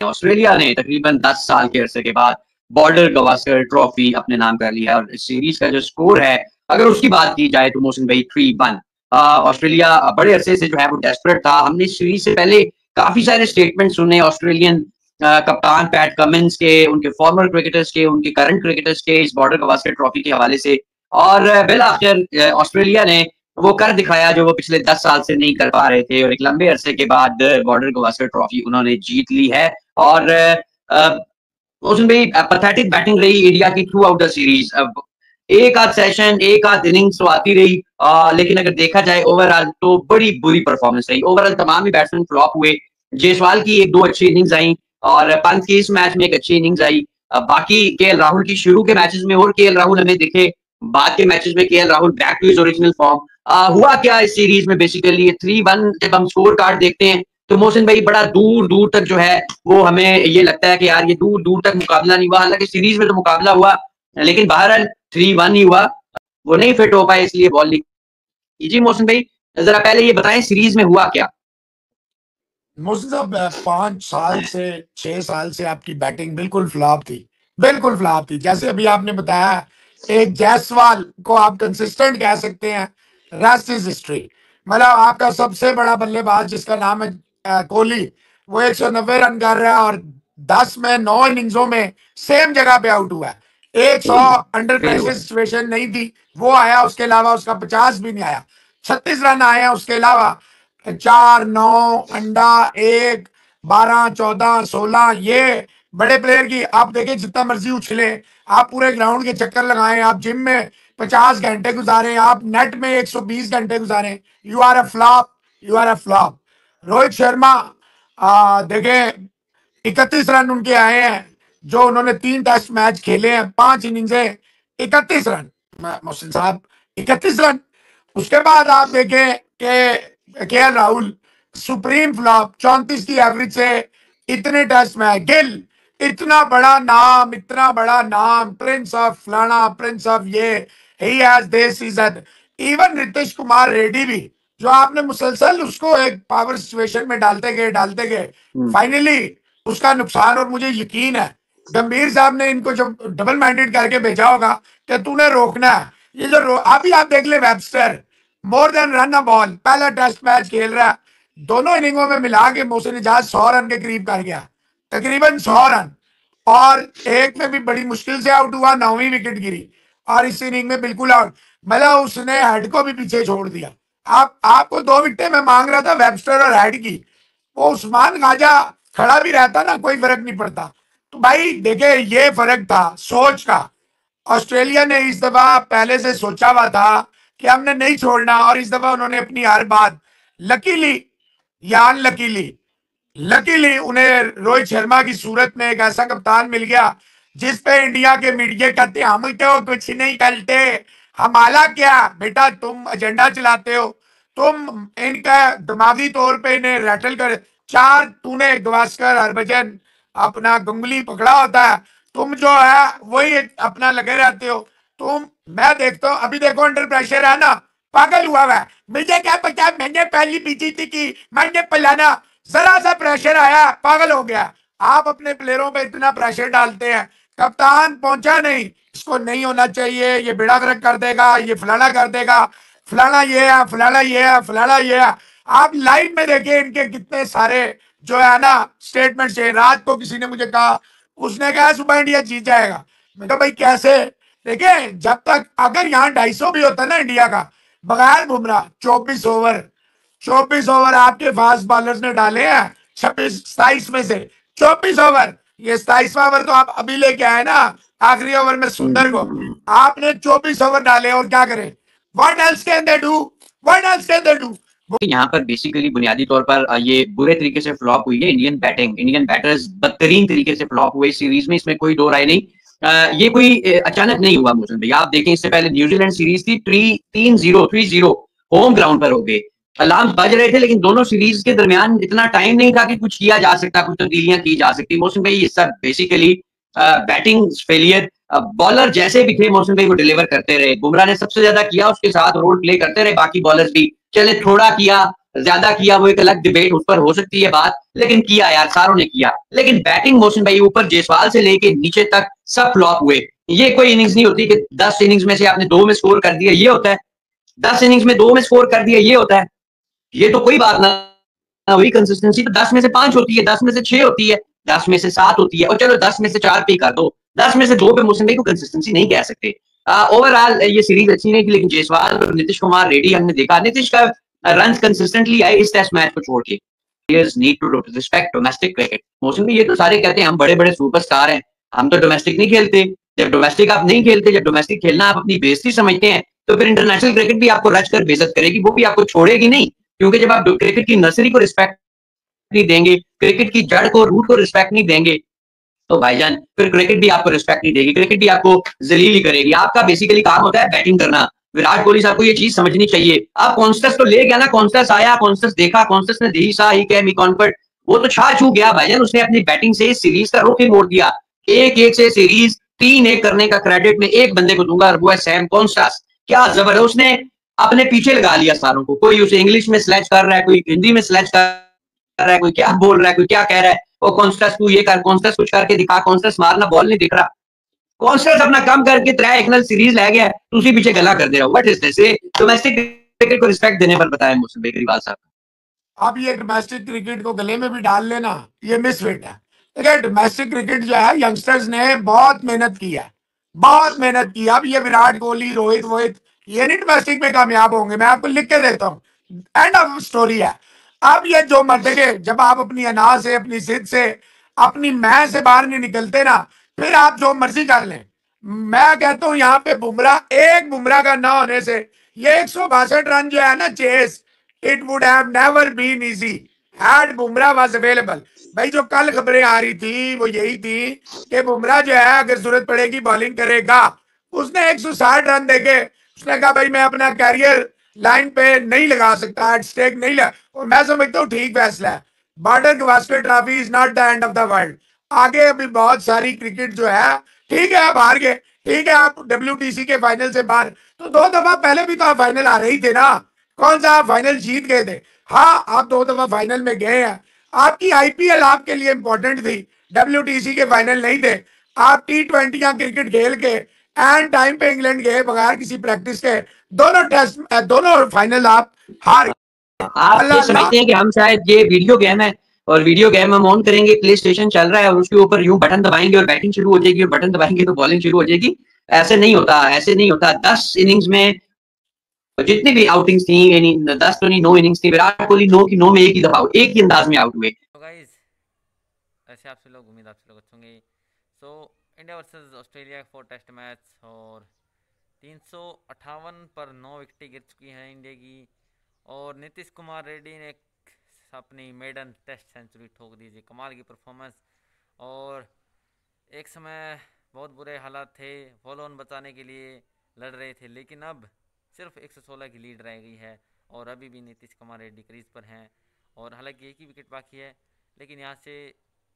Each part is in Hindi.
ऑस्ट्रेलिया ने तकरीबन 10 साल के अरसे के बाद बॉर्डर गवास्कर ट्रॉफी अपने नाम कर लिया है और इस सीरीज का जो स्कोर है अगर उसकी बात की जाए तो मोहसिन भाई 3-1 ऑस्ट्रेलिया बड़े अरसे से जो है वो डेस्परेट था। हमने इस सीरीज से पहले काफी सारे स्टेटमेंट सुने ऑस्ट्रेलियन कप्तान पैट कमिंस के, उनके फॉर्मर क्रिकेटर्स के, उनके करंट क्रिकेटर्स के इस बॉर्डर गवास्कर ट्रॉफी के हवाले से और बिल आखिर ऑस्ट्रेलिया ने वो कर दिखाया जो वो पिछले 10 साल से नहीं कर पा रहे थे और एक लंबे अरसे के बाद बॉर्डर गवास्कर ट्रॉफी उन्होंने जीत ली है। और उसमें भी पैथेटिक बैटिंग रही इंडिया की थ्रू आउट द सीरीज। अब एक आध सेशन, एक आध इनिंग्स तो आती रही, लेकिन अगर देखा जाए ओवरऑल तो बड़ी बुरी परफॉर्मेंस रही। ओवरऑल तमाम ही बैट्समैन फ्लॉप हुए। जयसवाल की एक दो अच्छी इनिंग्स आई और पंत की इस मैच में एक अच्छी इनिंग्स आई। बाकी केएल राहुल की शुरू के मैचेस में और केएल राहुल हमें दिखे, बाद के मैचेस में KL Rahul back to his original form. हुआ क्या इस सीरीज में बेसिकली 3-1 जब हम स्कोर कार्ड देखते हैं तो मोहसिन भाई बड़ा दूर दूर तक जो है वो हमें ये लगता है कि यार ये दूर दूर तक मुकाबला नहीं हुआ। हालांकि सीरीज में तो मुकाबला हुआ लेकिन बहरहाल 3-1 ही हुआ, वो नहीं फिट हो पाए इसलिए बॉल नहीं। जी मोहसिन भाई जरा पहले ये बताएं सीरीज में हुआ क्या। मोहसिन साहब 5 साल से 6 साल से आपकी बैटिंग बिल्कुल फ्लॉप थी, बिल्कुल फ्लॉप थी। जैसे अभी आपने बताया एक जायसवाल को आप कंसिस्टेंट कह सकते हैं, रेस्ट इज हिस्ट्री। मतलब आपका सबसे बड़ा बल्लेबाज जिसका नाम है कोहली, वो 190 रन कर रहा है और 10 में 9 इनिंग्सों में सेम जगह पे आउट हुआ है। 100 अंडर प्रेशर सिचुएशन नहीं थी, वो आया, उसके अलावा उसका 50 भी नहीं आया। 36 रन आए हैं उसके अलावा 4, 9, अंडा 1, 12, 14, 16। ये बड़े प्लेयर की आप देखें, जितना मर्जी उछले, आप पूरे ग्राउंड के चक्कर लगाएं, आप जिम में 50 घंटे गुजारें, आप नेट में 120 घंटे गुजारें, you are a flop, you are a flop. Rohit Sharma देखें 31 रन उनके आए हैं, जो उन्होंने 3 टेस्ट मैच खेले हैं, 5 इनिंग्स है, 31 रन मोहसिन साहब, 31 रन। उसके बाद आप देखें कि केएल राहुल सुप्रीम फ्लॉप, 34 की एवरेज से इतने टेस्ट मैच। गिल इतना बड़ा नाम, इतना बड़ा नाम, प्रिंस ऑफ फलाना, प्रिंस ऑफ ये, he has this season. Even Nitish Kumar Reddy भी, जो आपने मुसलसल उसको एक पावर सिचुएशन में डालते गए फाइनली उसका नुकसान। और मुझे यकीन है गंभीर साहब ने इनको जब डबल माइंडेड करके भेजा होगा कि तूने रोकना है। ये जो अभी आप देख ले, Webster more than run a ball, पहला टेस्ट मैच खेल रहा है, दोनों इनिंगों में मिला के मोहसिन इजाज 100 रन के करीब कर गया, तकरीबन 100 रन। और एक में भी बड़ी मुश्किल से आउट हुआ, 9वीं विकेट गिरी और इस इनिंग में बिल्कुल आउट। मतलब उसने हेड को भी पीछे छोड़ दिया। आपको 2 विकेटें मैं मांग रहा था वेबस्टर और हेड की, वो उस्मान ख्वाजा खड़ा भी रहता ना, कोई फर्क नहीं पड़ता। तो भाई देखे, ये फर्क था सोच का। ऑस्ट्रेलिया ने इस दफा पहले से सोचा हुआ था कि हमने नहीं छोड़ना, और इस दफा उन्होंने अपनी हर बात, लकीली या लकीली उन्हें रोहित शर्मा की सूरत में एक ऐसा कप्तान मिल गया जिस पे इंडिया के मीडिया कहते हैं हम तो कुछ नहीं करते, हमारा क्या बेटा, तुम एजेंडा चलाते हो, तुम इनका दिमागी तौर पे इन्हें रैटल कर। 4 तूने गवास्कर, हरभजन, अपना गंगुली पकड़ा होता है, तुम जो है वही अपना लगे रहते हो। तुम, मैं देखता हूँ अभी देखो अंडर प्रेशर है ना, पागल हुआ है, मुझे क्या पता, मैंने पहली बीजीती की, मैंने पलाना, जरा सा प्रेशर आया पागल हो गया। आप अपने प्लेयरों पे इतना प्रेशर डालते हैं, कप्तान पहुंचा नहीं, इसको नहीं होना चाहिए, ये बेड़ा गर्क कर देगा, ये फलाना कर देगा, फलाना ये है, फलाना ये है, फलाना ये है। आप लाइव में देखिए इनके कितने सारे जो है ना स्टेटमेंट है। रात को किसी ने मुझे कहा, उसने कहा सुबह इंडिया जीत जाएगा। मैं कहा भाई कैसे? देखिए जब तक, अगर यहाँ 250 भी होता ना इंडिया का, बगैर बुमराह 24 ओवर आपके फास्ट बॉलर्स ने डाले हैं, 27 में से 24 ओवर। ये 27वां ओवर तो आप अभी लेके आए ना, आखिरी ओवर में सुंदर को आपने 24 ओवर डाले, और क्या करें? What else can they do, what else can they do? यहाँ पर बेसिकली बुनियादी तौर पर ये बुरे तरीके से फ्लॉप हुई है इंडियन बैटिंग। इंडियन बैटर्स बदतरीन तरीके से फ्लॉप हुए सीरीज में, इसमें कोई दो राय नहीं। ये कोई अचानक नहीं हुआ मोहसिन भाई। आप देखें इससे पहले न्यूजीलैंड सीरीज थी, 3-0 होम ग्राउंड पर हो गए, अलार्म बज रहे थे, लेकिन दोनों सीरीज के दरमियान इतना टाइम नहीं था कि कुछ किया जा सकता, कुछ तब्दीलियां की जा सकती। मोहसिन भाई ये सब बेसिकली बैटिंग फेलियर। बॉलर जैसे भी थे मोहसिन भाई वो डिलीवर करते रहे। बुमराह ने सबसे ज्यादा किया, उसके साथ रोल प्ले करते रहे बाकी बॉलर्स भी, चले थोड़ा किया, ज्यादा किया वो एक अलग डिबेट, उस पर हो सकती है बात, लेकिन किया यार, सारों ने किया। लेकिन बैटिंग मोहसिन भाई ऊपर जायसवाल से लेके नीचे तक सब फ्लॉप हुए। ये कोई इनिंग्स नहीं होती कि 10 इनिंग्स में से आपने 2 में स्कोर कर दिया, ये होता है। 10 इनिंग्स में 2 में स्कोर कर दिया, ये होता है। ये तो कोई बात ना हुई। कंसिस्टेंसी तो 10 में से 5 होती है, 10 में से 6 होती है, 10 में से 7 होती है, और चलो 10 में से 4 पे कर दो, 10 में से 2 पे मोहसिन भाई को कंसिस्टेंसी नहीं कह सकते। ओवरऑल ये सीरीज अच्छी नहीं थी, लेकिन जायसवाल और नीतीश कुमार रेड्डी हमने देखा, नीतीश का रन कंसिस्टेंटली आए इस टेस्ट मैच को छोड़ के। Players need to respect domestic cricket. Mohsin भाई ये तो सारे कहते हैं हम बड़े बड़े सुपरस्टार हैं, हम तो डोमेस्टिक नहीं खेलते। जब डोमेस्टिक आप नहीं खेलते, जब डोमेस्टिक खेलना आप अपनी बेइज्जती समझते हैं, तो फिर इंटरनेशनल क्रिकेट भी आपको रच कर बेइज्जत करेगी, वो भी आपको छोड़ेगी नहीं। क्योंकि जब आप क्रिकेट की नर्सरी को रिस्पेक्ट नहीं देंगे, क्रिकेट की जड़ को, रूट को रिस्पेक्ट नहीं देंगे, तो भाईजान फिर क्रिकेट भी आपको रिस्पेक्ट नहीं देगी, क्रिकेट भी आपको जलील ही करेगी। आपका बेसिकली काम होता है बैटिंग करना। विराट कोहली साहब को ये चीज समझनी चाहिए। आप कॉन्स्टस तो ले गया ना, कॉन्स्टस आया, कॉन्स्टस देखा, कॉन्स्टस ने दी सा ही कह मी कॉन्फर्ट, वो तो छा छू गया भाईजान। उसने अपनी बैटिंग से सीरीज का रुख ही मोड़ दिया। एक एक से सीरीज 3-1 करने का क्रेडिट मैं एक बंदे को दूंगा, वो है सैम कॉन्स्टस। क्या जबर है, उसने अपने पीछे लगा लिया सारों को। कोई उसे इंग्लिश में स्लैच कर रहा है, कोई हिंदी में स्लैच कर रहा है, कोई क्या बोल रहा है, कोई क्या कह रहा है, वो कॉन्स्टस तू ये कर, कॉन्स्टस कुछ करके दिखा, कॉन्स्टस मारना बॉल नहीं दिख रहा, कॉन्स्टस अपना काम करके 3-1 सीरीज ले गया, उसी पीछे गला कर दे रहा हूँ। What is this? Domestic cricket को रिस्पेक्ट देने पर बताया मुझसे बेकरीवाल साहब। अब ये डोमेस्टिक क्रिकेट को गले में भी डाल लेना, ये मिसफिट है। देखिए डोमेस्टिक क्रिकेट जो है, यंगस्टर्स ने बहुत मेहनत की है, बहुत मेहनत की। अब ये विराट कोहली, रोहित वोहित, ये नहीं डोमेस्टिक में कामयाब होंगे, मैं आपको लिख के देता हूँ। एंड ऑफ स्टोरी है। अब ये जो देखिए, जब आप अपनी अना से, अपनी जिद से, अपनी मैं से बाहर नहीं निकलते ना, फिर आप जो मर्जी कर लें। मैं कहता हूं यहाँ पे बुमराह, एक बुमराह का ना होने से ये 162 रन जो है ना chase, it would have never been easy had Bumrah was available. भाई जो कल खबरें आ रही थी वो यही थी कि बुमराह जो है अगर जरूरत पड़ेगी बॉलिंग करेगा। उसने 160 रन देके उसने कहा भाई मैं अपना कैरियर लाइन पे नहीं लगा सकता, एट स्टेक नहीं लगा। और मैं समझता हूँ ठीक फैसला है। Border Gavaskar trophy is not the end of the world. आगे अभी बहुत सारी क्रिकेट जो है, ठीक है आप हार गए, ठीक है आप WTC के फाइनल से बाहर, तो 2 दफा पहले भी तो आप फाइनल आ रही थे ना, कौन सा आप फाइनल जीत गए थे? हाँ आप 2 दफा फाइनल में गए हैं। आपकी IPL आपके लिए इंपॉर्टेंट थी, WTC के फाइनल नहीं थे। आप T20 क्रिकेट खेल के एंड टाइम पे इंग्लैंड गए बगैर किसी प्रैक्टिस के, दोनों टेस्ट, दोनों फाइनल आप हार। आप ये समझते हैं कि हम शायद ये वीडियो गेम है, और वीडियो गेम हम ऑन करेंगे, प्ले स्टेशन चल रहा है और उसके ऊपर यूं बटन दबाएंगे और बैटिंग शुरू हो जाएगी, और बटन दबाएंगे तो बॉलिंग शुरू हो जाएगी? ऐसे नहीं होता, ऐसे नहीं होता। 10 इनिंग्स में जितनी भी आउटिंग्स थी, 10 तो नहीं 9 इनिंग्स थी, विराट कोहली 9 की 9 में एक ही दफा, एक ही अंदाज में आउट हुए। तो गाइस ऐसे आपसे लोग, उम्मीद आपसे लोग अच्छे होंगे। So India versus Australia 4 test match, और 358 पर 9 विकेटें गिर चुकी हैं इंडिया की, और नीतीश कुमार रेड्डी ने अपनी मेडन टेस्ट सेंचुरी ठोक दी थी। कमाल की परफॉर्मेंस। और एक समय बहुत बुरे हालात थे, फॉलो ऑन बचाने के लिए लड़ रहे थे, लेकिन अब सिर्फ 116 की लीड रह गई है, और अभी भी नीतीश कुमार रेड्डी क्रीज पर हैं, और हालांकि एक ही विकेट बाकी है, लेकिन यहाँ से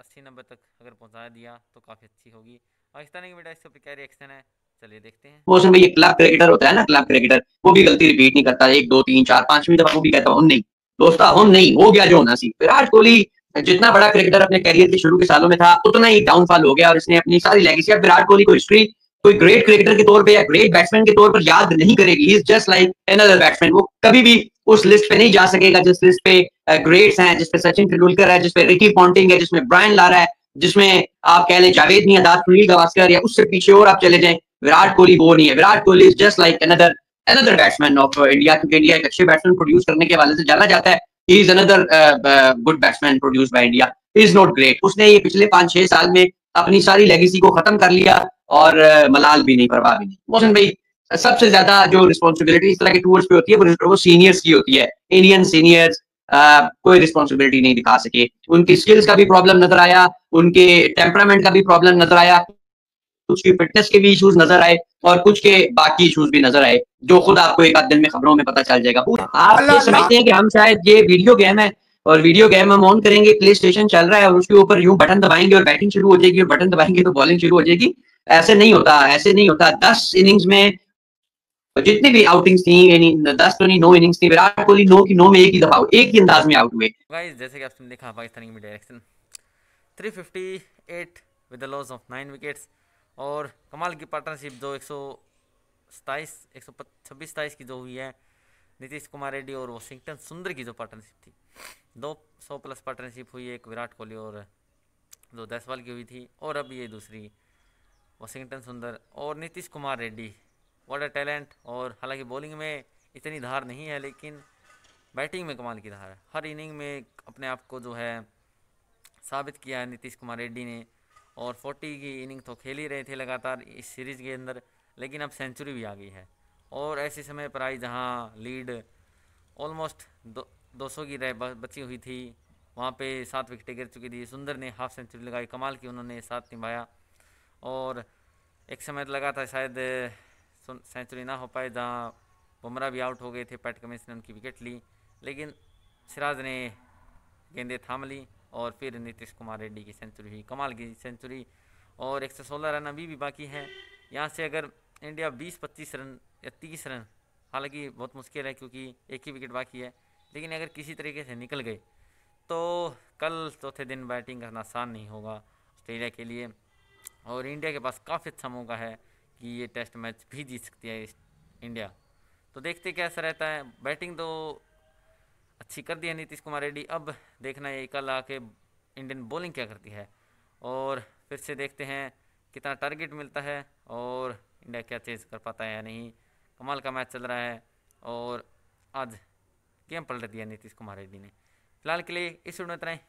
80-90 तक अगर पहुँचा दिया तो काफ़ी अच्छी होगी। पाकिस्तानी की मीडिया इसके ऊपर क्या रिएक्शन है, चलिए देखते हैं। मौसम भाई, ये क्लब क्रिकेटर होता है ना, क्लब क्रिकेटर, वो भी गलती रिपीट नहीं करता। 1 2 3 4 5वीं दफा वो भी कहता हूँ नहीं दोस्ता, हम नहीं, हो गया जो होना सी। विराट कोहली जितना बड़ा क्रिकेटर अपने कैरियर के शुरू के सालों में था, उतना ही डाउनफॉल हो गया, और इसने अपनी सारी लेगेसी, अब विराट कोहली को हिस्ट्री कोई ग्रेट क्रिकेटर के तौर पे या ग्रेट बैट्समैन के तौर पर याद नहीं करेगी। He is just like another batsman. वो कभी भी उस लिस्ट पे नहीं जा सकेगा जिस लिस्ट पे ग्रेट्स हैं, जिसपे सचिन तेंदुलकर है, जिसपे रिकी पॉन्टिंग है, जिसमें ब्रायन लारा है, जिसमें आप कह लें जावेद मियांदाद, सुनील गावस्कर, या उससे पीछे और आप चले जाएं। विराट कोहली वो नहीं है। Virat Kohli is just like another batsman of India, क्योंकि इंडिया एक अच्छे बैट्समैन प्रोड्यूस करने के हवाले से जाना जाता है। He is another good batsman produce by India. He is not great. उसने ये पिछले 5-6 साल में अपनी सारी लेगेसी को खत्म कर लिया, और मलाल भी नहीं, परवाह भी नहीं। मोहसिन भाई, सबसे ज्यादा जो रिस्पॉन्सिबिलिटी इस तरह के टूर्स पे होती है वो सीनियर्स की होती है। इंडियन सीनियर्स कोई रिस्पॉन्सिबिलिटी नहीं दिखा सके। उनकी स्किल्स का भी प्रॉब्लम नजर आया, उनके टेम्परामेंट का भी प्रॉब्लम नजर आया, कुछ की फिटनेस के भी इश्यूज नजर आए, और कुछ के बाकी इश्यूज भी नजर आए, जो खुद आपको एक आध दिन में खबरों में पता चल जाएगा। आप ये समझते हैं कि हम शायद ये वीडियो गेम है, और वीडियो गेम हम ऑन करेंगे, प्ले स्टेशन चल रहा है और उसके ऊपर यूं बटन दबाएंगे और बैटिंग शुरू हो जाएगी, और बटन दबाएंगे तो बॉलिंग शुरू हो जाएगी? ऐसे नहीं होता, ऐसे नहीं होता। 10 इनिंग्स में और जितनी भी आउटिंग्स थी, यानी 10 तो नहीं 9 इनिंग्स थी, विराट कोहली 9 की 9 में एक ही दफा एक ही अंदाज में आउट हुए। गाइस जैसे कि आपने देखा पाकिस्तान की media reaction 358 with the loss of 9 wickets, और कमाल की पार्टनरशिप जो 127 126 27 की जो हुई है नीतीश कुमार रेड्डी और वॉशिंगटन सुंदर की जो पार्टनरशिप थी, 200 प्लस पार्टनरशिप हुई, एक विराट कोहली और जो जायसवाल की हुई थी, और अब ये दूसरी वॉशिंगटन सुंदर और Nitish Kumar Reddy. What a talent. और हालांकि बॉलिंग में इतनी धार नहीं है, लेकिन बैटिंग में कमाल की धार है। हर इनिंग में अपने आप को जो है साबित किया है नीतीश कुमार रेड्डी ने, और 40 की इनिंग तो खेल ही रहे थे लगातार इस सीरीज़ के अंदर, लेकिन अब सेंचुरी भी आ गई है। और ऐसे समय पर आई जहां लीड ऑलमोस्ट 200 की बची हुई थी, वहां पे 7 विकेटें गिर चुकी थी। सुंदर ने हाफ सेंचुरी लगाई, कमाल की उन्होंने साथ निभाया, और एक समय लगा था शायद सेंचुरी ना हो पाए, जहां बुमराह भी आउट हो गए थे, पैट कमिंस ने उनकी विकेट ली, लेकिन सिराज ने गेंदें थाम ली, और फिर नीतीश कुमार रेड्डी की सेंचुरी हुई, कमाल की सेंचुरी। और 116 रन अभी भी बाकी हैं। यहाँ से अगर इंडिया 20-25 रन या 30 रन, हालांकि बहुत मुश्किल है क्योंकि एक ही विकेट बाकी है, लेकिन अगर किसी तरीके से निकल गए तो कल चौथे दिन बैटिंग करना आसान नहीं होगा ऑस्ट्रेलिया के लिए, और इंडिया के पास काफ़ी अच्छा मौका है कि ये टेस्ट मैच भी जीत सकती है इंडिया। तो देखते कैसा रहता है। बैटिंग तो अच्छी कर दी है नीतीश कुमार रेड्डी, अब देखना है कल आके इंडियन बॉलिंग क्या करती है, और फिर से देखते हैं कितना टारगेट मिलता है और इंडिया क्या चेज कर पाता है या नहीं। कमाल का मैच चल रहा है, और आज गेम पलट दिया नीतीश कुमार रेड्डी ने। फिलहाल के लिए इस वीडियो में इतना ही।